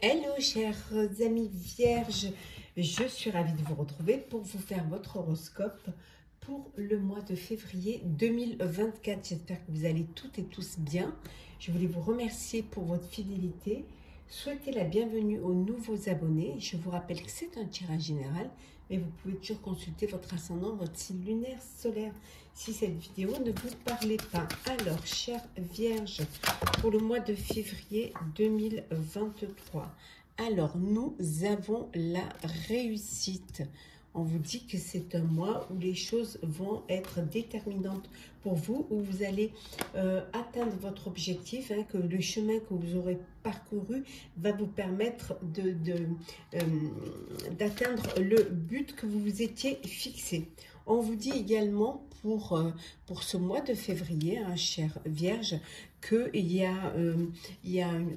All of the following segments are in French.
Hello chers amis vierges, je suis ravie de vous retrouver pour vous faire votre horoscope pour le mois de février 2024. J'espère que vous allez toutes et tous bien. Je voulais vous remercier pour votre fidélité, souhaiter la bienvenue aux nouveaux abonnés. Je vous rappelle que c'est un tirage général, mais vous pouvez toujours consulter votre ascendant, votre signe lunaire, solaire, si cette vidéo ne vous parlait pas. Alors, chères vierges, pour le mois de février 2023, alors nous avons la réussite. On vous dit que c'est un mois où les choses vont être déterminantes pour vous, où vous allez atteindre votre objectif, que le chemin que vous aurez parcouru va vous permettre d'atteindre le but que vous vous étiez fixé. On vous dit également pour ce mois de février, chère Vierge, qu'il y a une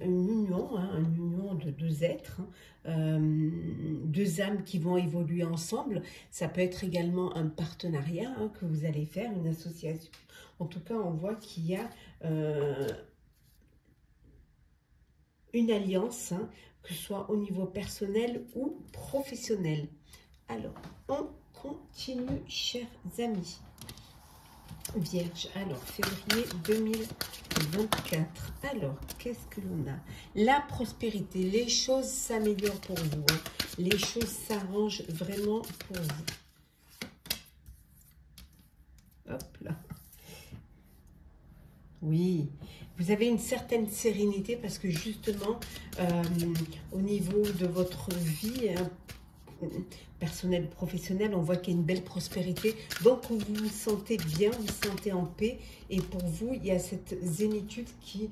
union, une union de deux êtres, deux âmes qui vont évoluer ensemble. Ça peut être également un partenariat que vous allez faire, une association. En tout cas, on voit qu'il y a une alliance, que ce soit au niveau personnel ou professionnel. Alors, on continue, chers amis. Vierge, alors, février 2024. Alors, qu'est-ce que l'on a? La prospérité, les choses s'améliorent pour vous. Les choses s'arrangent vraiment pour vous. Hop là. Oui, vous avez une certaine sérénité parce que justement, au niveau de votre vie personnelle, professionnelle, on voit qu'il y a une belle prospérité. Donc, vous vous sentez bien, vous vous sentez en paix. Et pour vous, il y a cette zénitude qui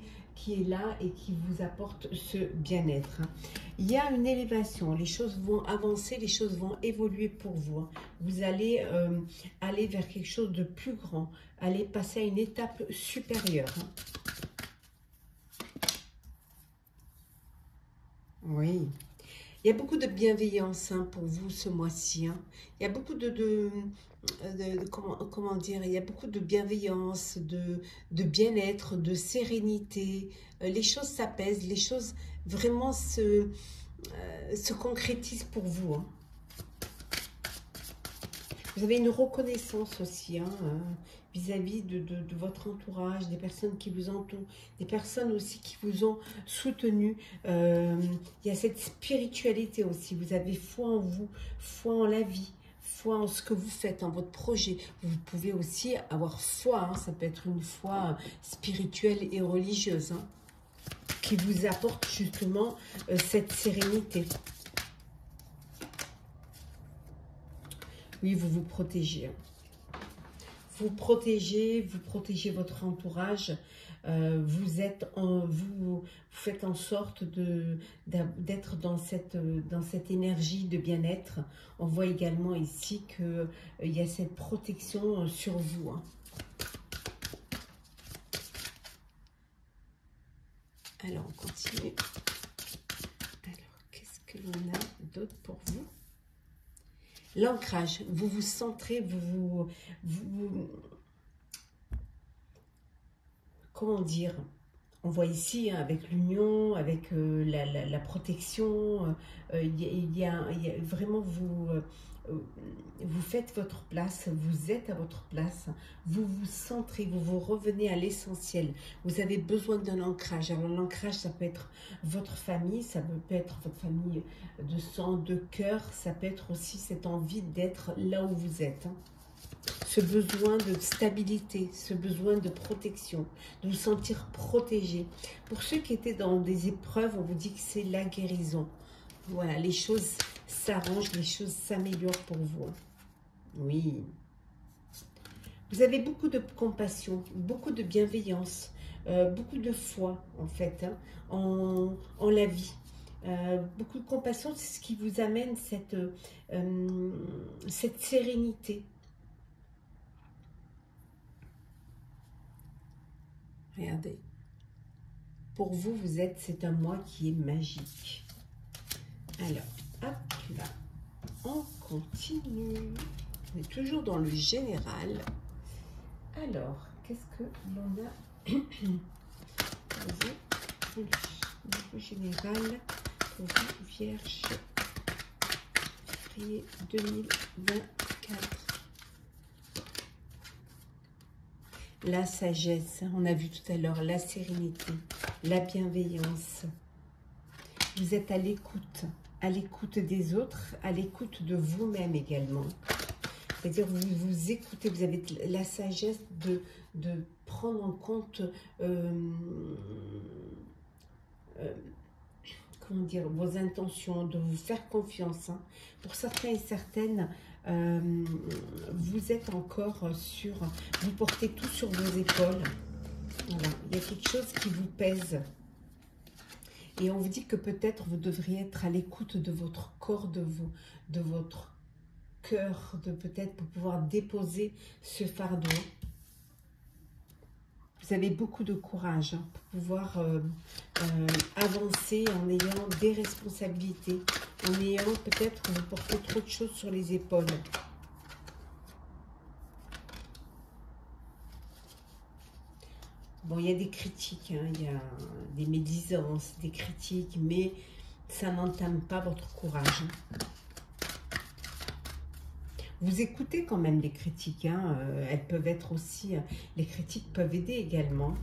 est là et qui vous apporte ce bien-être. Il y a une élévation, les choses vont avancer, les choses vont évoluer pour vous. Vous allez aller vers quelque chose de plus grand, aller passer à une étape supérieure. Oui. Il y a beaucoup de bienveillance pour vous ce mois-ci. Il y a beaucoup comment dire, il y a beaucoup de bienveillance, de bien-être, de sérénité. Les choses s'apaisent, les choses vraiment se concrétisent pour vous. Vous avez une reconnaissance aussi vis-à-vis de votre entourage, des personnes qui vous entourent, des personnes aussi qui vous ont soutenu. Il y a cette spiritualité aussi. Vous avez foi en vous, foi en la vie, foi en ce que vous faites, en votre projet. Vous pouvez aussi avoir foi, ça peut être une foi spirituelle et religieuse, qui vous apporte justement cette sérénité. Oui, vous vous protégez. Vous protégez votre entourage. Vous faites en sorte d'être dans cette énergie de bien-être. On voit également ici qu'il y a cette protection sur vous. Alors, on continue. Alors, qu'est-ce que l'on a d'autre pour vous? L'ancrage, vous vous centrez, comment dire, on voit ici avec l'union, avec la protection, il y a vraiment vous faites votre place, vous êtes à votre place, vous vous centrez, vous revenez à l'essentiel. Vous avez besoin d'un ancrage. Alors l'ancrage, ça peut être votre famille, ça peut être votre famille de sang, de cœur, ça peut être aussi cette envie d'être là où vous êtes. Ce besoin de stabilité, ce besoin de protection, de vous sentir protégé. Pour ceux qui étaient dans des épreuves, on vous dit que c'est la guérison. Voilà, les choses s'arrangent, les choses s'améliorent pour vous. Oui. Vous avez beaucoup de compassion, beaucoup de bienveillance, beaucoup de foi, en fait, en la vie. Beaucoup de compassion, c'est ce qui vous amène cette sérénité. Regardez. Pour vous, c'est un mois qui est magique. Alors, hop là. On continue. On est toujours dans le général. Alors, qu'est-ce que l'on a au niveau général pour vous, Vierge, février 2024. La sagesse, on a vu tout à l'heure, la sérénité, la bienveillance. Vous êtes à l'écoute des autres, à l'écoute de vous-même également. C'est-à-dire vous vous écoutez, vous avez la sagesse de prendre en compte, comment dire, vos intentions, de vous faire confiance. Hein. Pour certains et certaines, vous êtes encore sur, vous portez tout sur vos épaules. Voilà. Il y a quelque chose qui vous pèse. Et on vous dit que peut-être vous devriez être à l'écoute de votre corps, de votre cœur, peut-être pour pouvoir déposer ce fardeau. Vous avez beaucoup de courage hein, pour pouvoir avancer en ayant des responsabilités, en ayant peut-être vous portez trop de choses sur les épaules. Bon, il y a des critiques, hein, il y a des médisances, des critiques, mais ça n'entame pas votre courage. Vous écoutez quand même les critiques, hein, elles peuvent être aussi, les critiques peuvent aider également.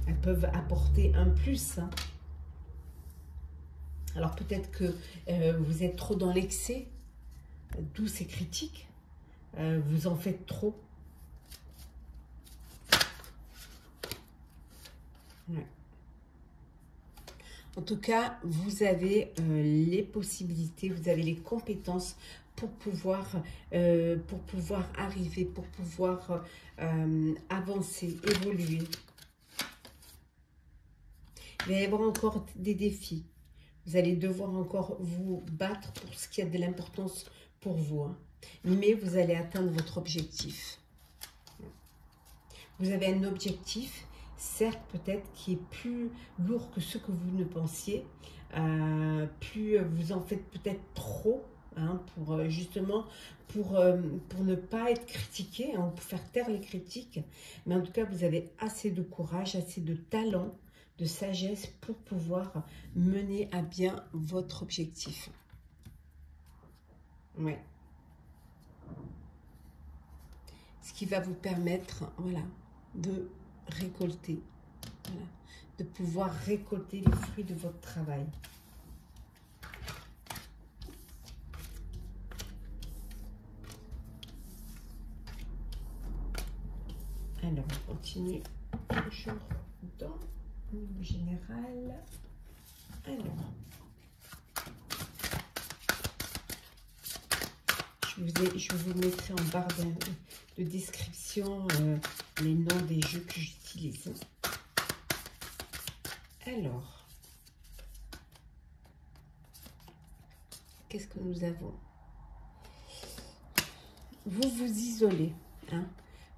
Elles peuvent apporter un plus. Hein. Alors peut-être que vous êtes trop dans l'excès, d'où ces critiques. Vous en faites trop. Ouais. En tout cas, vous avez les possibilités, vous avez les compétences pour pouvoir arriver, pour pouvoir avancer, évoluer. Il va y avoir encore des défis. Vous allez devoir encore vous battre pour ce qui a de l'importance pour vous. Hein. Mais vous allez atteindre votre objectif. Vous avez un objectif, certes peut-être qui est plus lourd que ce que vous ne pensiez. Plus vous en faites peut-être trop. Hein, pour justement pour ne pas être critiqué, hein, pour faire taire les critiques, mais en tout cas vous avez assez de courage, assez de talent, de sagesse pour pouvoir mener à bien votre objectif. Ouais. Ce qui va vous permettre, voilà, de récolter, voilà, de pouvoir récolter les fruits de votre travail. Alors, on continue toujours dans le niveau général. Alors, je vous mettrai en barre de description les noms des jeux que j'utilise. Alors, qu'est-ce que nous avons? Vous vous isolez, hein?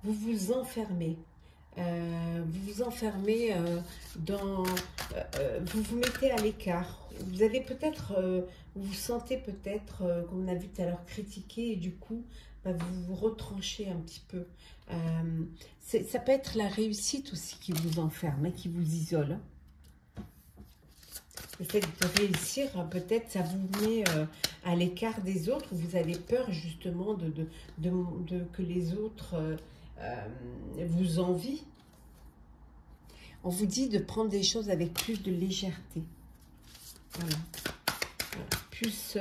Vous vous enfermez. Vous vous mettez à l'écart. Vous avez peut-être, vous vous sentez peut-être, comme on a vu tout à l'heure, critiqué et du coup, vous vous retranchez un petit peu. Ça peut être la réussite aussi qui vous enferme, hein, qui vous isole. Le fait de réussir, peut-être, ça vous met à l'écart des autres. Vous avez peur justement que les autres vous envient. On vous dit de prendre des choses avec plus de légèreté. Voilà. Plus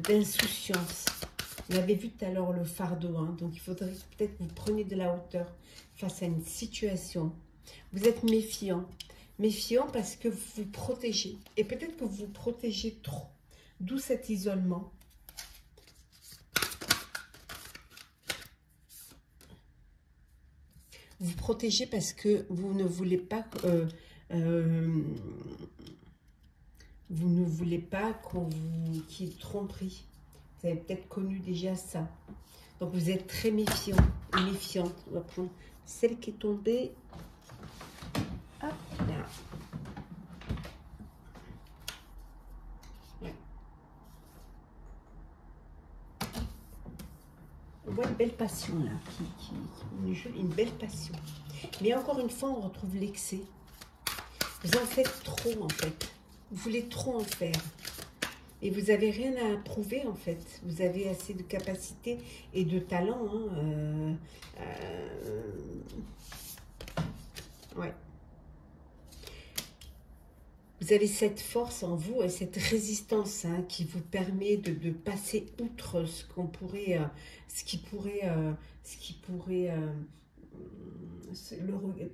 d'insouciance. On avait vu tout à l'heure le fardeau. Hein, donc, il faudrait peut-être que vous preniez de la hauteur face à une situation. Vous êtes méfiant. Méfiant parce que vous vous protégez. Et peut-être que vous vous protégez trop. D'où cet isolement. Vous protégez parce que vous ne voulez pas qu'il y ait tromperie. Vous avez peut-être connu déjà ça. Donc vous êtes très méfiant et méfiante. On va prendre celle qui est tombée. Hop là. Ouais. On voit une belle passion là, une belle passion. Mais encore une fois, on retrouve l'excès. Vous en faites trop en fait. Vous voulez trop en faire. Et vous n'avez rien à prouver, en fait. Vous avez assez de capacité et de talent. Hein, ouais. Vous avez cette force en vous et cette résistance hein, qui vous permet de passer outre ce qu'on pourrait,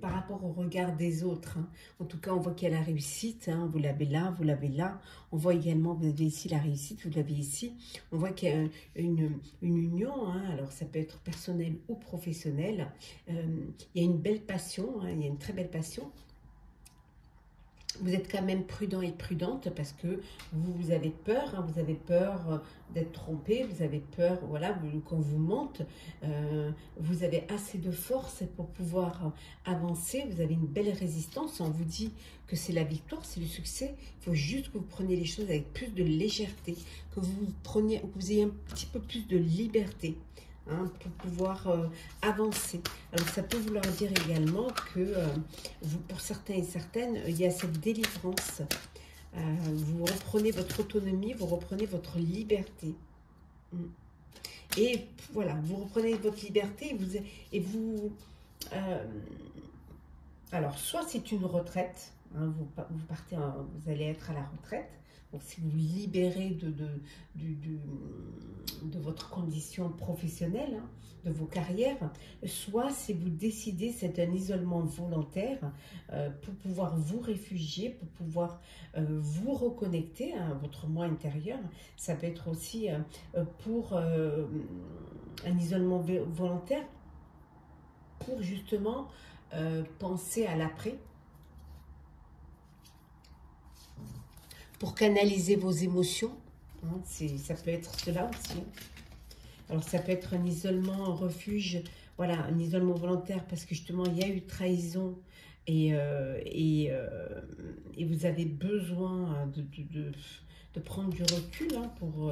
par rapport au regard des autres. Hein. En tout cas, on voit qu'il y a la réussite. Hein. Vous l'avez là, vous l'avez là. On voit également, vous avez ici la réussite, vous l'avez ici. On voit qu'il y a une union. Hein. Alors, ça peut être personnel ou professionnel. Il y a une belle passion. Hein. Il y a une très belle passion. Vous êtes quand même prudent et prudente parce que vous avez peur, hein, vous avez peur d'être trompé, vous avez peur, voilà, quand vous mente, vous avez assez de force pour pouvoir avancer, vous avez une belle résistance, on vous dit que c'est la victoire, c'est le succès, il faut juste que vous preniez les choses avec plus de légèreté, que vous ayez un petit peu plus de liberté. Hein, pour pouvoir avancer. Alors ça peut vouloir dire également que pour certains et certaines, il y a cette délivrance. Vous reprenez votre autonomie, vous reprenez votre liberté. Et voilà, vous reprenez votre liberté alors, soit c'est une retraite, hein, vous partez, vous allez être à la retraite. Donc, si vous libérez de votre condition professionnelle, hein, de vos carrières, soit si vous décidez, c'est un isolement volontaire pour pouvoir vous réfugier, pour pouvoir vous reconnecter à votre moi intérieur. Ça peut être aussi pour un isolement volontaire pour justement penser à l'après, pour canaliser vos émotions. Hein, ça peut être cela aussi. Alors, ça peut être un isolement, un refuge, voilà, un isolement volontaire parce que justement, il y a eu trahison et vous avez besoin de prendre du recul hein, pour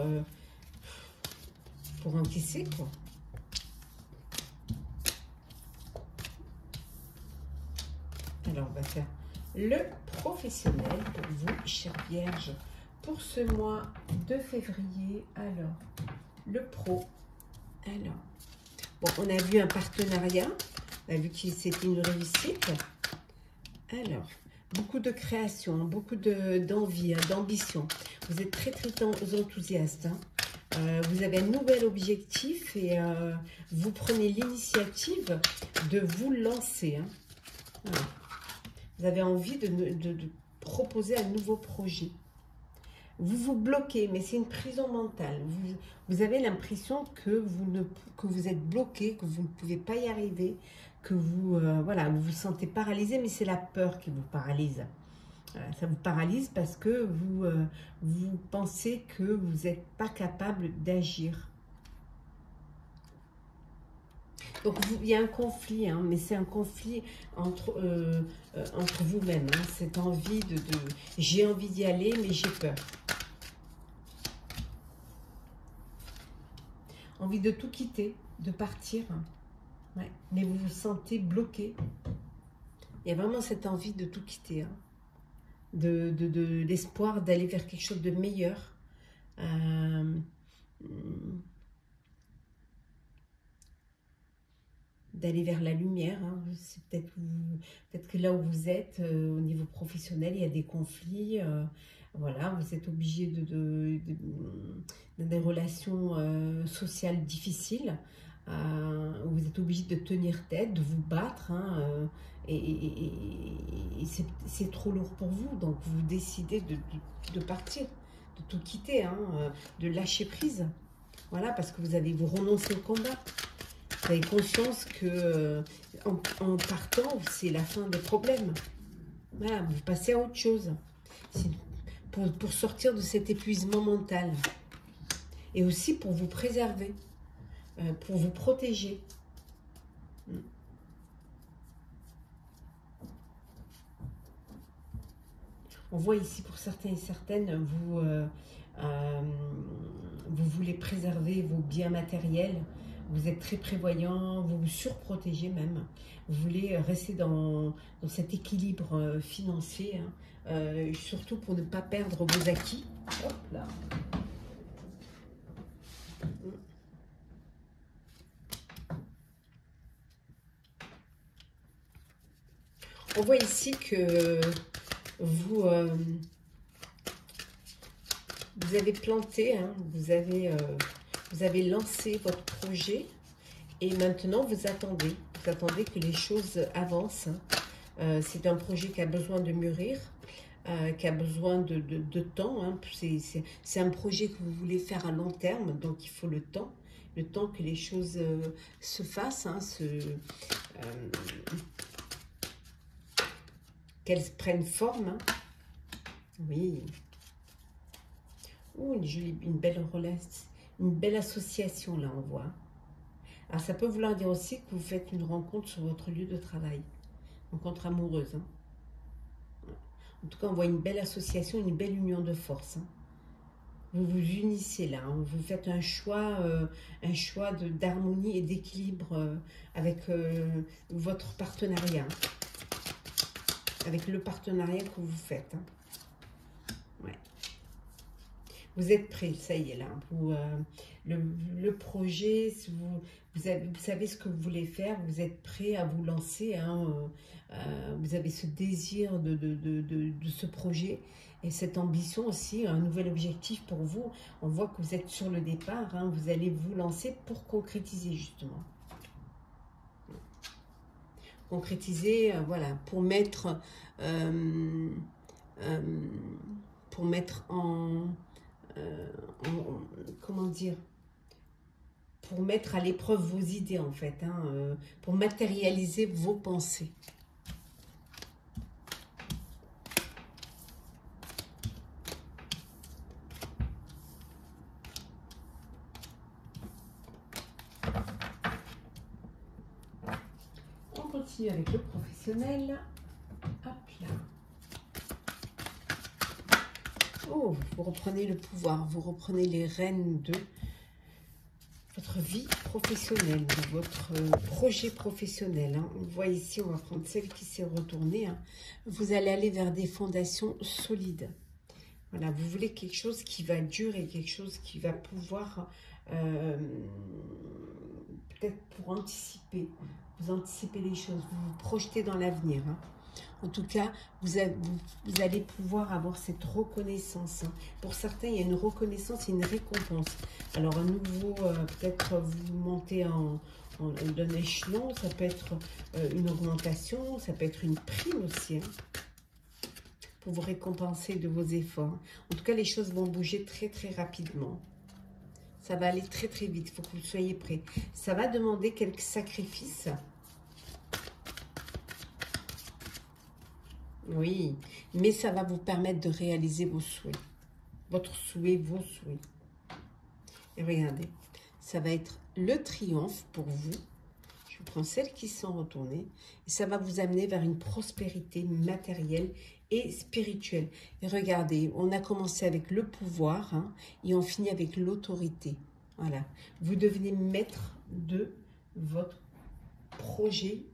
encaisser, quoi. Alors, on va faire le professionnel pour vous, chère Vierge, pour ce mois de février. Alors, le pro. Alors, bon, on a vu un partenariat, on a vu que c'était une réussite. Alors, beaucoup de création, beaucoup d'envie, d'ambition. Vous êtes très, très enthousiaste. Hein. Vous avez un nouvel objectif et vous prenez l'initiative de vous lancer. Hein. Voilà. Vous avez envie de proposer un nouveau projet. Vous vous bloquez, mais c'est une prison mentale. Vous avez l'impression que vous êtes bloqué, que vous ne pouvez pas y arriver, que vous vous sentez paralysé, mais c'est la peur qui vous paralyse. Ça vous paralyse parce que vous pensez que vous n'êtes pas capable d'agir. Donc, il y a un conflit, hein, mais c'est un conflit entre vous-même. Hein, cette envie j'ai envie d'y aller, mais j'ai peur. Envie de tout quitter, de partir. Ouais, mais vous vous sentez bloqué. Il y a vraiment cette envie de tout quitter. Hein, l'espoir d'aller vers quelque chose de meilleur. D'aller vers la lumière. Hein. C'est peut-être que là où vous êtes, au niveau professionnel, il y a des conflits. Voilà, vous êtes obligé de des relations sociales difficiles. Vous êtes obligé de tenir tête, de vous battre. Hein, et c'est trop lourd pour vous. Donc, vous décidez de partir, de tout quitter, hein, de lâcher prise. Voilà, parce que vous renoncez au combat. Vous avez conscience que en partant, c'est la fin des problèmes. Voilà, vous passez à autre chose. Pour sortir de cet épuisement mental. Et aussi pour vous préserver, pour vous protéger. On voit ici pour certains et certaines, vous voulez préserver vos biens matériels. vous êtes très prévoyant, vous vous surprotégez même. Vous voulez rester dans cet équilibre financier, hein, surtout pour ne pas perdre vos acquis. Hop là. On voit ici que vous, vous avez planté, hein, vous avez lancé votre projet et maintenant vous attendez. Vous attendez que les choses avancent. Hein. C'est un projet qui a besoin de mûrir, qui a besoin de temps. Hein. C'est un projet que vous voulez faire à long terme, donc il faut le temps que les choses se fassent, hein, qu'elles prennent forme. Hein. Oui. Ouh, une belle relation, une belle association, là, on voit. Alors, ça peut vouloir dire aussi que vous faites une rencontre sur votre lieu de travail. Rencontre amoureuse. Hein. En tout cas, on voit une belle association, une belle union de force. Hein. Vous vous unissez là, hein. Vous faites un choix d'harmonie et d'équilibre avec votre partenariat. Avec le partenariat que vous faites. Hein. Ouais. Vous êtes prêts, ça y est là. Le projet, vous savez ce que vous voulez faire, vous êtes prêts à vous lancer. Hein, vous avez ce désir de ce projet et cette ambition aussi, un nouvel objectif pour vous. On voit que vous êtes sur le départ, hein, vous allez vous lancer pour concrétiser justement. Concrétiser, voilà, pour mettre comment dire, pour mettre à l'épreuve vos idées en fait, hein, pour matérialiser vos pensées. On continue avec le professionnel. Hop là. Oh, vous reprenez le pouvoir, vous reprenez les rênes de votre vie professionnelle, de votre projet professionnel. Hein. On voit ici, on va prendre celle qui s'est retournée. Hein. Vous allez aller vers des fondations solides. Voilà, vous voulez quelque chose qui va durer, quelque chose qui va pouvoir, peut-être pour anticiper, vous anticipez les choses, vous vous projetez dans l'avenir. Hein. En tout cas, vous allez pouvoir avoir cette reconnaissance. Hein. Pour certains, il y a une reconnaissance et une récompense. Alors, à nouveau, peut-être vous montez d'un échelon, ça peut être une augmentation, ça peut être une prime aussi, hein, pour vous récompenser de vos efforts. En tout cas, les choses vont bouger très, très rapidement. Ça va aller très, très vite. Il faut que vous soyez prêts. Ça va demander quelques sacrifices. Oui, mais ça va vous permettre de réaliser vos souhaits. Votre souhait, vos souhaits. Et regardez, ça va être le triomphe pour vous. Je prends celles qui sont retournées. Et ça va vous amener vers une prospérité matérielle et spirituelle. Et regardez, on a commencé avec le pouvoir, hein, et on finit avec l'autorité. Voilà. Vous devenez maître de votre projet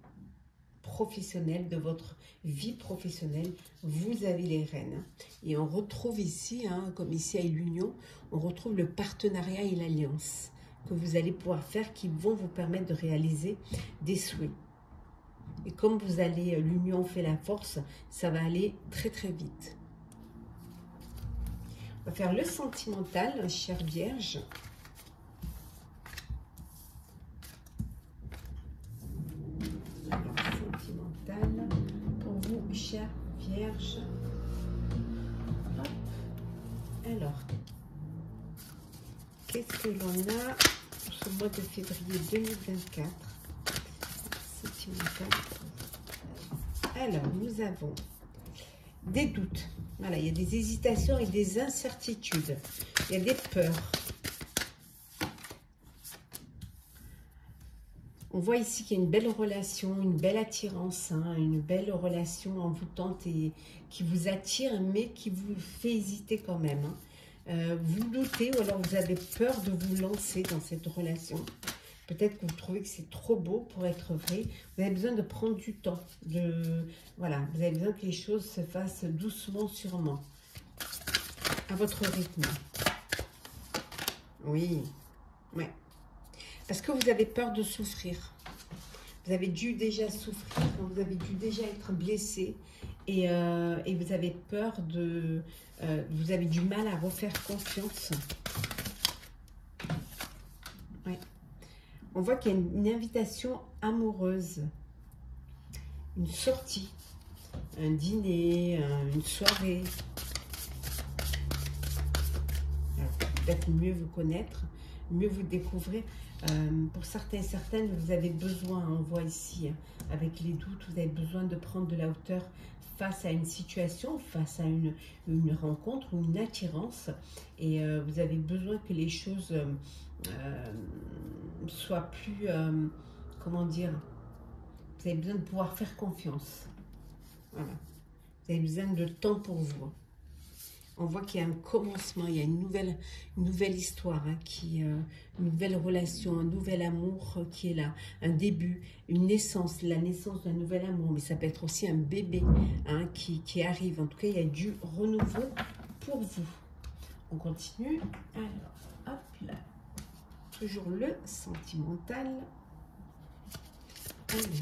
professionnel, de votre vie professionnelle. Vous avez les rênes. Et on retrouve ici, hein, comme ici à l'union, on retrouve le partenariat et l'alliance que vous allez pouvoir faire qui vont vous permettre de réaliser des souhaits. Et comme vous allez, l'union fait la force, ça va aller très très vite. On va faire le sentimental, chère Vierge. Pour vous, chère Vierge. Hop. Alors, qu'est-ce que l'on a pour ce mois de février 2024? Alors, nous avons des doutes. Voilà, il y a des hésitations et des incertitudes. Il y a des peurs. On voit ici qu'il y a une belle relation, une belle attirance, hein, une belle relation envoûtante et qui vous attire, mais qui vous fait hésiter quand même. Hein. Vous doutez ou alors vous avez peur de vous lancer dans cette relation. Peut-être que vous trouvez que c'est trop beau pour être vrai. Vous avez besoin de prendre du temps. Voilà, vous avez besoin que les choses se fassent doucement, sûrement. À votre rythme. Oui, ouais. Parce que vous avez peur de souffrir. Vous avez dû déjà souffrir, vous avez dû déjà être blessé. Et vous avez peur de... vous avez du mal à refaire confiance. Ouais. On voit qu'il y a une invitation amoureuse. Une sortie. Un dîner, une soirée. Peut-être mieux vous connaître, mieux vous découvrir. Pour certains et certaines, vous avez besoin, on voit ici, hein, avec les doutes, vous avez besoin de prendre de la hauteur face à une situation, face à une rencontre ou une attirance. Et vous avez besoin que les choses soient plus, comment dire, vous avez besoin de pouvoir faire confiance. Voilà. Vous avez besoin de temps pour vous. On voit qu'il y a un commencement, il y a une nouvelle histoire, hein, une nouvelle relation, un nouvel amour qui est là, un début, une naissance, la naissance d'un nouvel amour. Mais ça peut être aussi un bébé, hein, qui arrive. En tout cas, il y a du renouveau pour vous. On continue. Alors, hop là. Toujours le sentimental. Allez.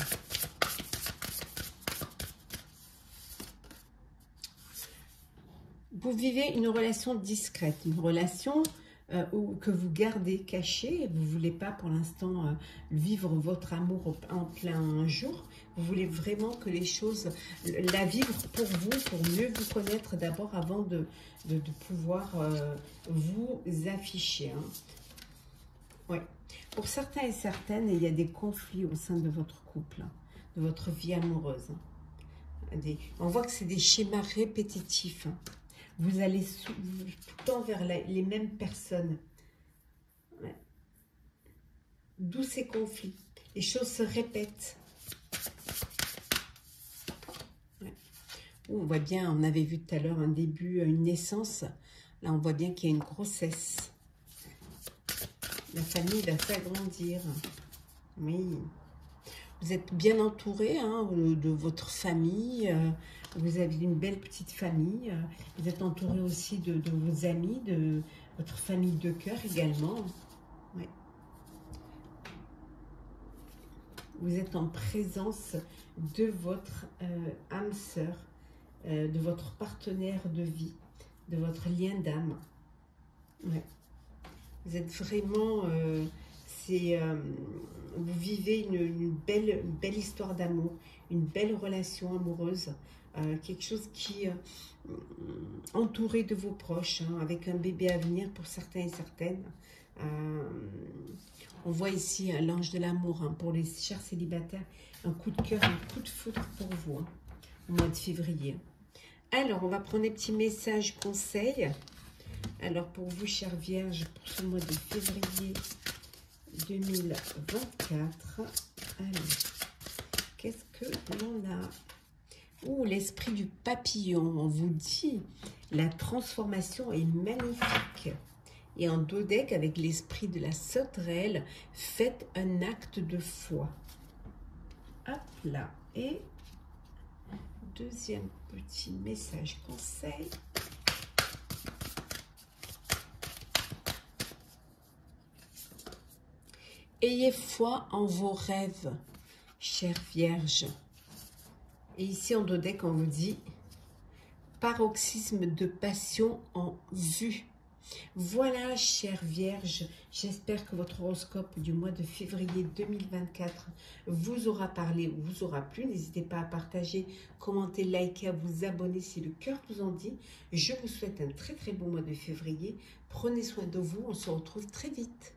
Vous vivez une relation discrète, une relation que vous gardez cachée. Vous ne voulez pas pour l'instant vivre votre amour en plein jour. Vous voulez vraiment que les choses, la vivre pour vous, pour mieux vous connaître d'abord avant de pouvoir vous afficher. Hein. Ouais. Pour certains et certaines, il y a des conflits au sein de votre couple, hein, de votre vie amoureuse. On voit que c'est des schémas répétitifs. Hein. Vous allez tout le temps vers les mêmes personnes. Ouais. D'où ces conflits. Les choses se répètent. Ouais. On voit bien, on avait vu tout à l'heure un début, une naissance. Là, on voit bien qu'il y a une grossesse. La famille va s'agrandir. Oui. Vous êtes bien entouré, hein, de votre famille. Vous avez une belle petite famille. Vous êtes entouré aussi de vos amis, de votre famille de cœur également. Ouais. Vous êtes en présence de votre âme sœur, de votre partenaire de vie, de votre lien d'âme. Ouais. Vous êtes vraiment... vous vivez une belle histoire d'amour, une belle relation amoureuse, quelque chose qui entouré de vos proches, hein, avec un bébé à venir pour certains et certaines. On voit ici l'ange de l'amour, hein, pour les chers célibataires, un coup de cœur, un coup de foudre pour vous, hein, au mois de février. Alors, on va prendre des petits messages conseils. Alors, pour vous, chères vierges, pour ce mois de février 2024. Allez, qu'est-ce que l'on a? Oh, l'esprit du papillon. On vous dit, la transformation est magnifique. Et en dos deck, avec l'esprit de la sauterelle, faites un acte de foi. Hop là. Et deuxième petit message conseil. Ayez foi en vos rêves, chère Vierge. Et ici, en dos deck, on vous dit paroxysme de passion en vue. Voilà, chère Vierge, j'espère que votre horoscope du mois de février 2024 vous aura parlé ou vous aura plu. N'hésitez pas à partager, commenter, liker, à vous abonner si le cœur vous en dit. Je vous souhaite un très très bon mois de février. Prenez soin de vous, on se retrouve très vite.